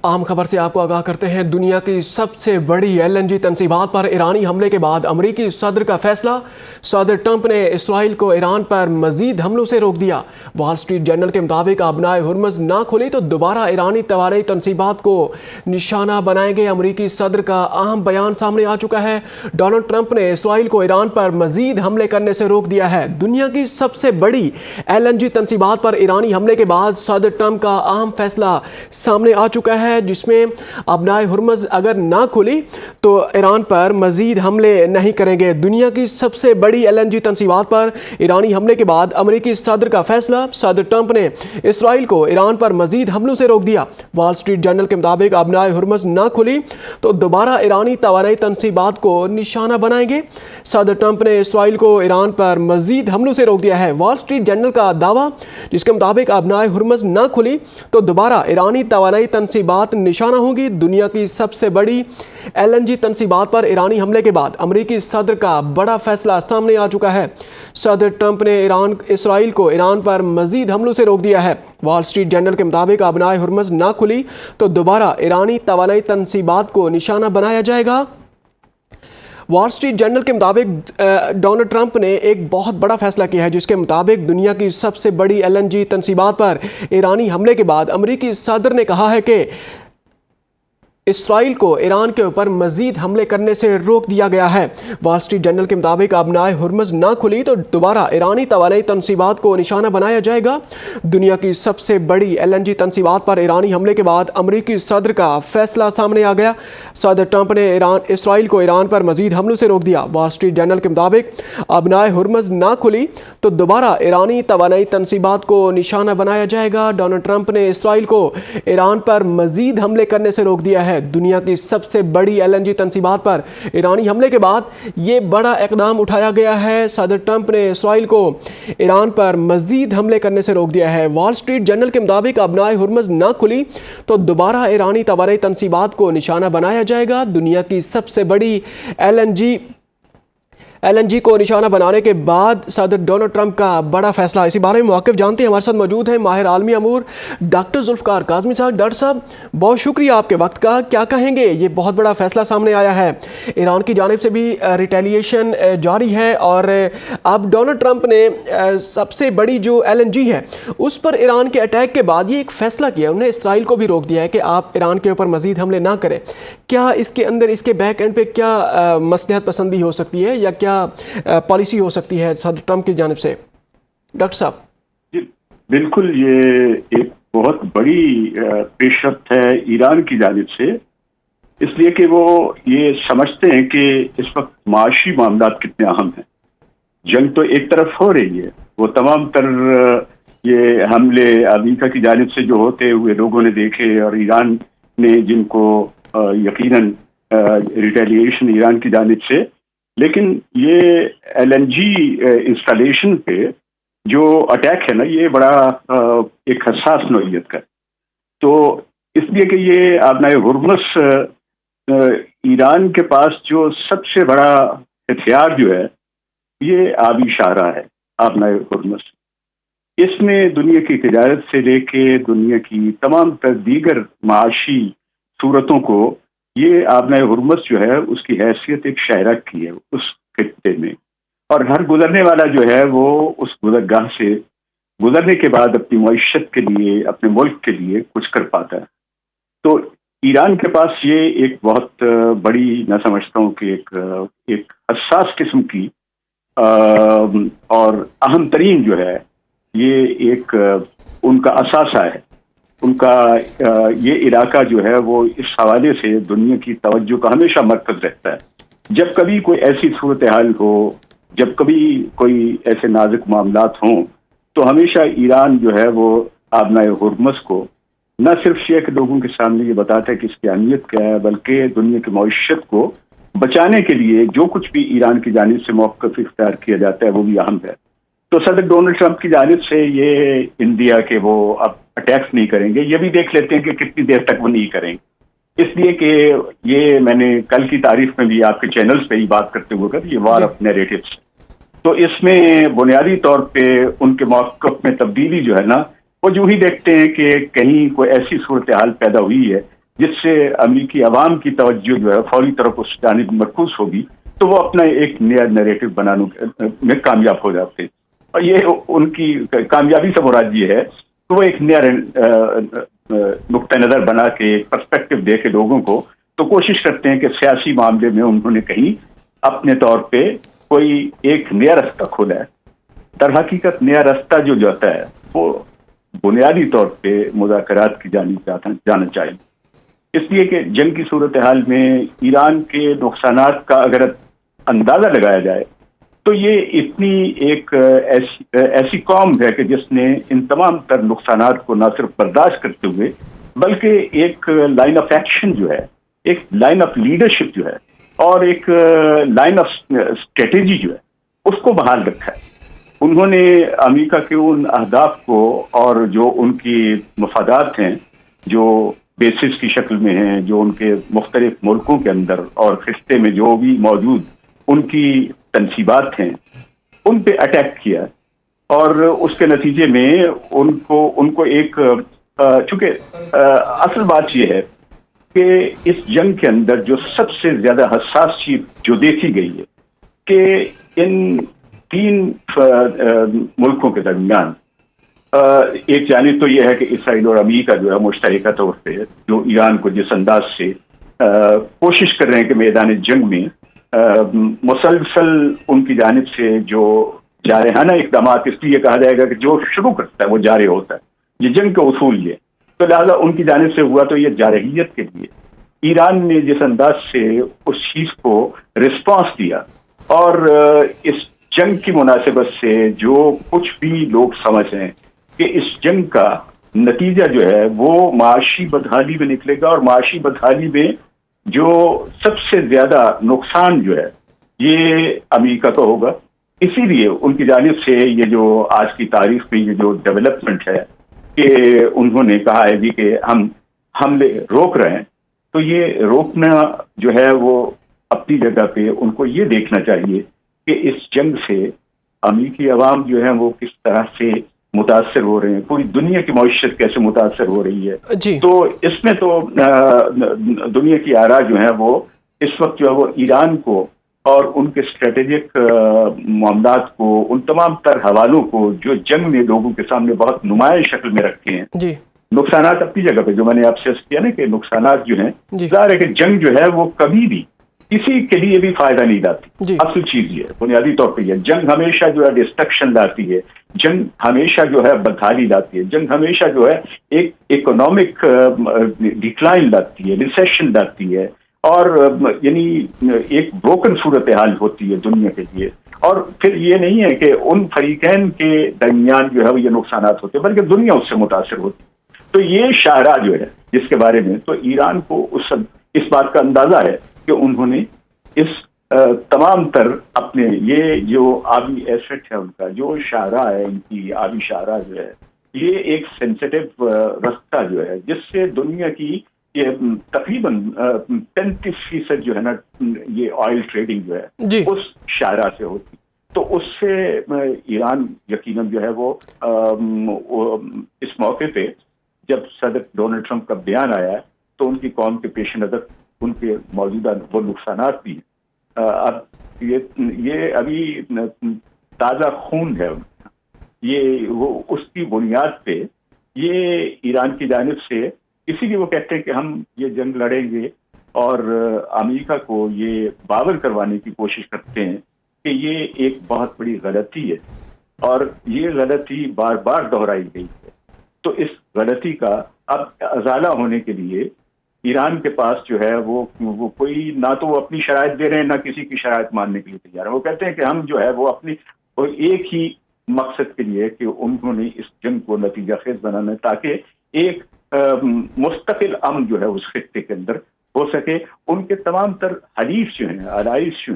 अहम खबर से आपको आगाह करते हैं। दुनिया की सबसे बड़ी LNG तनसीबात पर ईरानी हमले के बाद अमरीकी सदर का फैसला। सदर ट्रंप ने इसराइल को ईरान पर मजीद हमलों से रोक दिया। वॉल स्ट्रीट जर्नल के मुताबिक अबनाए हुर्मुज़ ना खुली तो दोबारा ईरानी तवारई तनसीबात को निशाना बनाएंगे। अमरीकी सदर का अहम बयान सामने आ चुका है। डोनाल्ड ट्रंप ने इसराइल को ईरान पर मजीद हमले करने से रोक दिया है। दुनिया की सबसे बड़ी LNG तनसीबात पर ईरानी हमले के बाद सदर ट्रंप का अहम फैसला सामने आ चुका है, जिसमें अबनाए हुर्मुज़ अगर ना खुली तो ईरान पर मजीद हमले नहीं करेंगे। दुनिया की सबसे बड़ी LNG तनसीबात पर ईरानी हमले के बाद अमरीकी सदर का फैसला। सदर ट्रंप ने इसराइल को ईरान पर मजीद हमलों से रोक दिया। वॉल स्ट्रीट जर्नल के मुताबिक अबनाए हुर्मुज़ ना खुली तो दोबारा ईरानी तवारई तनसीबात को निशाना बनाएंगे। सदर ट्रंप ने इसराइल को ईरान पर मजीद हमलों से रोक दिया है। वॉल स्ट्रीट जर्नल का दावा, जिसके मुताबिक अबनाए हुर्मुज़ ना खुली तो दोबारा ईरानी तवारई तनसीबात निशाना होगी। दुनिया की सबसे बड़ी LNG तनसीबात पर ईरानी हमले के बाद अमरीकी सदर का बड़ा फैसला सामने आ चुका है। सदर ट्रंप ने इसराइल को ईरान पर मजीद हमलों से रोक दिया है। वॉल स्ट्रीट जर्नल के मुताबिक अबनाए हुर्मुज़ ना खुली तो दोबारा ईरानी तवारई तनसीबात को निशाना बनाया जाएगा। वॉल स्ट्रीट जर्नल के मुताबिक डोनाल्ड ट्रंप ने एक बहुत बड़ा फैसला किया है, जिसके मुताबिक दुनिया की सबसे बड़ी LNG तनसीबात पर ईरानी हमले के बाद अमरीकी सदर ने कहा है कि इसराइल को ईरान के ऊपर मजीद हमले करने से रोक दिया गया है। वॉल स्ट्रीट जर्नल के मुताबिक अबनाए हुर्मुज़ ना खुली तो दोबारा ईरानी तवारई तनसीबात को निशाना बनाया जाएगा। दुनिया की सबसे बड़ी LNG तनसीबात पर ईरानी हमले के बाद अमरीकी सदर का फैसला सामने आ गया। सदर ट्रंप ने इसराइल को ईरान पर मजीद हमलों से रोक दिया। वॉल स्ट्रीट जर्नल के मुताबिक अबनाए हुर्मुज़ ना खुली तो दोबारा ईरानी तवारई तनसीबात को निशाना बनाया जाएगा। डोनाल्ड ट्रंप ने इसराइल को ईरान पर मजीद हमले करने से रोक दिया है। दुनिया की सबसे बड़ी LNG तनसीबात पर ईरानी हमले के बाद ये बड़ा इकदाम उठाया गया है। सदर ट्रंप ने इसराइल को ईरान पर मजीद हमले करने से रोक दिया है। वॉल स्ट्रीट जर्नल के मुताबिक अबनाए हुर्मुज़ ना खुली तो दोबारा ईरानी तवारई तनसीबात को निशाना बनाया जाएगा। दुनिया की सबसे बड़ी LNG को निशाना बनाने के बाद सदर डोनाल्ड ट्रंप का बड़ा फैसला। इसी बारे में मौक़िफ़ जानते हैं। हमारे साथ मौजूद हैं माहिर आलमी अमूर डॉक्टर जुल्फ़कार काज़मी साहब। डॉक्टर साहब, बहुत शुक्रिया आपके वक्त का। क्या कहेंगे, ये बहुत बड़ा फैसला सामने आया है, ईरान की जानिब से भी रिटेलिएशन जारी है और अब डोनाल्ड ट्रंप ने सबसे बड़ी जो LNG है उस पर ईरान के अटैक के बाद ये एक फ़ैसला किया, उन्हें इसराइल को भी रोक दिया है कि आप ईरान के ऊपर मज़ीद हमले ना करें। क्या इसके अंदर, इसके बैक एंड पे क्या मसलहत पसंदी हो सकती है या क्या पॉलिसी हो सकती है सदर ट्रंप की जानिब से? डॉक्टर साहब जी बिल्कुल, ये एक बहुत बड़ी पेशरफ्त है ईरान की जानिब से, इसलिए कि वो ये समझते हैं कि इस वक्त माशी मामला कितने अहम हैं। जंग तो एक तरफ हो रही है, वो तमाम तर ये हमले अमेरिका की जानिब से जो होते हुए लोगों ने देखे और ईरान ने जिनको यकीनन रिटेलिएशन ईरान की जानिब से, लेकिन ये LNG इंस्टॉलेशन पे जो अटैक है ना, ये बड़ा एक हसास नौइयत का। तो इसलिए कि ये अबनाए हुर्मुज़ ईरान के पास जो सबसे बड़ा हथियार जो है ये आबी शाहराह है। अबनाए हुर्मुज़ इसमें दुनिया की तिजारत से लेके दुनिया की तमाम तर दीगर माशी सूरतों को ये अबनाए हुर्मुज़ जो है उसकी हैसियत एक शहरक की है उस खित्ते में, और हर गुजरने वाला जो है वो उस गुजरगाह से गुजरने के बाद अपनी मईशत के लिए, अपने मुल्क के लिए कुछ कर पाता है। तो ईरान के पास ये एक बहुत बड़ी, मैं समझता हूँ कि एक हसास किस्म की और अहम तरीन जो है ये एक उनका असासा है। उनका ये इलाका जो है वो इस हवाले से दुनिया की तवज्जो का हमेशा मरकज रहता है। जब कभी कोई ऐसी सूरत हाल हो, जब कभी कोई ऐसे नाजुक मामलात हों, तो हमेशा ईरान जो है वो अबनाए हुर्मुज़ को न सिर्फ शिया के लोगों के सामने ये बताता है कि इसकी अहमियत क्या है, बल्कि दुनिया की मईशत को बचाने के लिए जो कुछ भी ईरान की जानिब से मौक़िफ़ इख्तियार किया जाता है वो भी अहम है। तो सदर डोनाल्ड ट्रंप की जानिब से ये इंडिया के वो अब अटैक्स नहीं करेंगे, ये भी देख लेते हैं कि कितनी देर तक वो नहीं करेंगे। इसलिए कि ये मैंने कल की तारीख में भी आपके चैनल्स पे ही बात करते हुए कहा, ये वार ऑफ नैरेटिव्स, तो इसमें बुनियादी तौर पे उनके मौक़िफ़ में तब्दीली जो है ना, वो यूं ही देखते हैं कि कहीं कोई ऐसी सूरत हाल पैदा हुई है جس سے امریکی عوام کی توجہ جو ہے فوری طور پر اس جانب مرکوز ہوگی، تو وہ اپنا ایک نیا نیریٹو بنانے میں کامیاب ہو جاتے ہیں. اور یہ ان کی کامیابی سے مراد یہ ہے کہ وہ ایک نیا نقطۂ نظر بنا کے ایک پرسپیکٹو دے کے لوگوں کو تو کوشش کرتے ہیں کہ سیاسی معاملے میں انہوں نے کہیں اپنے طور پہ کوئی ایک نیا رستہ کھولا ہے. در حقیقت نیا رستہ جو جاتا ہے وہ بنیادی طور پہ مذاکرات کی جانب جانا چاہیے. اس لیے کہ جنگ کی صورتحال میں ایران کے نقصانات کا اگر اندازہ لگایا جائے تو یہ اتنی ایک ایسی قوم ہے کہ جس نے ان تمام تر نقصانات کو نہ صرف برداشت کرتے ہوئے بلکہ ایک لائن آف ایکشن جو ہے، ایک لائن آف لیڈرشپ جو ہے اور ایک لائن آف اسٹریٹجی جو ہے اس کو بحال رکھا ہے. انہوں نے امریکہ کے ان اہداف کو اور جو ان کی مفادات ہیں جو بیسز کی شکل میں ہیں، جو ان کے مختلف ملکوں کے اندر اور خطے میں جو بھی موجود ان کی تنصیبات ہیں، ان پہ اٹیک کیا. اور اس کے نتیجے میں ان کو ایک چونکہ اصل بات یہ ہے کہ اس جنگ کے اندر جو سب سے زیادہ حساس چیز جو دیکھی گئی ہے کہ ان تین ملکوں کے درمیان ایک جانب تو یہ ہے کہ اسرائیل اور امریکہ جو ہے مشترکہ طور پہ جو ایران کو جس انداز سے کوشش کر رہے ہیں کہ میدان جنگ میں مسلسل ان کی جانب سے جو جارحانہ اقدامات، اس لیے کہا جائے گا کہ جو شروع کرتا ہے وہ جارح ہوتا ہے، یہ جنگ کا اصول یہ، تو لہٰذا ان کی جانب سے ہوا تو یہ جارحیت کے لیے ایران نے جس انداز سے اس چیز کو رسپانس دیا اور اس جنگ کی مناسبت سے جو کچھ بھی لوگ سمجھ رہے ہیں کہ اس جنگ کا نتیجہ جو ہے وہ معاشی بدحالی میں نکلے گا، اور معاشی بدحالی میں جو سب سے زیادہ نقصان جو ہے یہ امریکہ کا ہوگا. اسی لیے ان کی جانب سے یہ جو آج کی تاریخ میں یہ جو ڈیولپمنٹ ہے کہ انہوں نے کہا ہے جی کہ ہم حملے روک رہے ہیں، تو یہ روکنا جو ہے وہ اپنی جگہ پہ ان کو یہ دیکھنا چاہیے کہ اس جنگ سے امریکی عوام جو ہے وہ کس طرح سے متاثر ہو رہے ہیں، پوری دنیا کی معیشت کیسے متاثر ہو رہی ہے. جی. تو اس میں تو دنیا کی آرا جو ہے وہ اس وقت جو ہے وہ ایران کو اور ان کے اسٹریٹجک معاملات کو، ان تمام تر حوالوں کو جو جنگ نے لوگوں کے سامنے بہت نمایاں شکل میں رکھے ہیں. جی. نقصانات اپنی جگہ پہ جو میں نے آپ سے کیا نا کہ نقصانات جو ہیں جی. ظاہر ہے کہ جنگ جو ہے وہ کبھی بھی کسی کے لیے بھی فائدہ نہیں لاتی. جی. اصل چیز یہ ہے، بنیادی طور پہ یہ جنگ ہمیشہ جو ہے ڈسٹرکشن لاتی ہے، جنگ ہمیشہ جو ہے بدحالی لاتی ہے، جنگ ہمیشہ جو ہے ایک اکنامک ڈکلائن لاتی ہے، ریسیشن لاتی ہے، اور یعنی ایک بروکن صورتحال ہوتی ہے دنیا کے لیے. اور پھر یہ نہیں ہے کہ ان فریقین کے درمیان جو ہے وہ یہ نقصانات ہوتے ہیں بلکہ دنیا اس سے متاثر ہوتی ہے. تو یہ شاہراہ جو ہے جس کے بارے میں تو ایران کو اس بات کا اندازہ ہے کہ انہوں نے اس تمام تر اپنے یہ جو آبی ایسٹ ہے ان کا جو شاہراہ ہے، ان کی آبی شاہراہ جو ہے یہ ایک سینسیٹیو رستہ جو ہے جس سے دنیا کی یہ تقریباً 35% جو ہے نا یہ آئل ٹریڈنگ جو ہے جی. اس شاہراہ سے ہوتی. تو اس سے ایران یقیناً جو ہے وہ اس موقع پہ جب صدر ڈونلڈ ٹرمپ کا بیان آیا تو ان کی قوم کے پیش نظر ان کے موجودہ وہ نقصانات بھی ہیں. اب یہ ابھی تازہ خون ہے ان کا، یہ وہ اس کی بنیاد پہ یہ ایران کی جانب سے اسی لیے وہ کہتے ہیں کہ ہم یہ جنگ لڑیں گے، اور امریکہ کو یہ باور کروانے کی کوشش کرتے ہیں کہ یہ ایک بہت بڑی غلطی ہے اور یہ غلطی بار بار دہرائی گئی ہے. تو اس غلطی کا اب ازالہ ہونے کے لیے ایران کے پاس جو ہے وہ کوئی نہ تو وہ اپنی شرائط دے رہے ہیں نہ کسی کی شرائط ماننے کے لیے تیار ہے. وہ کہتے ہیں کہ ہم جو ہے وہ اپنی ایک ہی مقصد کے لیے کہ انہوں نے اس جنگ کو نتیجہ خیز بنانا ہے تاکہ ایک مستقل امن جو ہے اس خطے کے اندر ہو سکے. ان کے تمام تر حلیف جو ہیں، الائز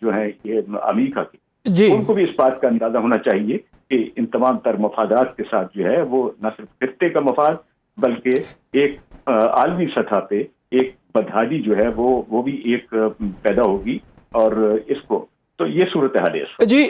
جو ہیں یہ امریکہ کے، جی. ان کو بھی اس بات کا اندازہ ہونا چاہیے کہ ان تمام تر مفادات کے ساتھ جو ہے وہ نہ صرف خطے کا مفاد بلکہ ایک عالمی سطح پہ ایک بدحالی جو ہے وہ بھی ایک پیدا ہوگی. اور اس کو تو یہ صورتحال ہے. جی.